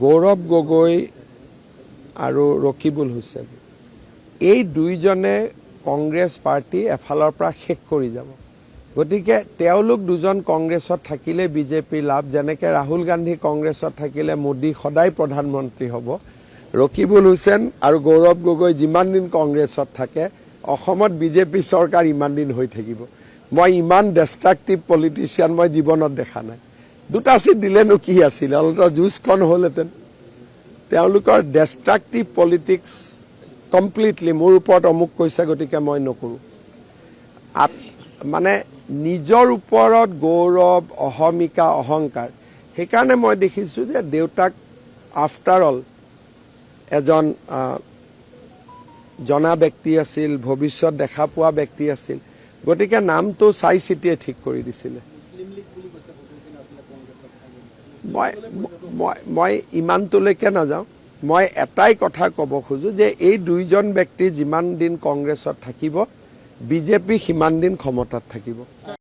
গৌৰৱ গগৈ আৰু ৰকিবুল হুছেইন এই দুইজনে কংগ্ৰেছ পাৰ্টি এফালৰ পৰা শেষ কৰি যাব। গতিকে তেওঁলোক দুজন কংগ্ৰেছত থাকিলে বিজেপিৰ লাভ, যেনেকৈ ৰাহুল গান্ধী কংগ্ৰেছত থাকিলে মোদী সদায় প্ৰধানমন্ত্ৰী হ'ব। ৰকিবুল হুছেইন আৰু গৌৰৱ গগৈ যিমান দিন কংগ্ৰেছত থাকে অসমত বিজেপি চৰকাৰ ইমান দিন হৈ থাকিব। মই ইমান ডেষ্ট্ৰাকটিভ পলিটিচিয়ান মই জীৱনত দেখা নাই। দুটা চিট দিলেনো কি আছিলে, অলপ যুঁজখন হ'লহেঁতেন। তেওঁলোকৰ ডেষ্ট্ৰাকটিভ পলিটিক্স কমপ্লিটলি মোৰ ওপৰত অমুক কৈছে গতিকে মই নকৰোঁ। মানে নিজৰ ওপৰত গৌৰৱ, অহমিকা, অহংকাৰ। সেইকাৰণে মই দেখিছোঁ যে দেউতাক আফটাৰ অল এজন জনা ব্যক্তি আছিল, ভৱিষ্যত দেখা পোৱা ব্যক্তি আছিল। গতিকে নামটো চাই চিতিয়ে ঠিক কৰি দিছিলে। মই ইমানটোলৈকে নাযাওঁ। মই এটাই কথা ক'ব খোজোঁ যে এই দুইজন ব্যক্তি যিমান দিন কংগ্ৰেছত থাকিব বিজেপি সিমান দিন ক্ষমতাত থাকিব।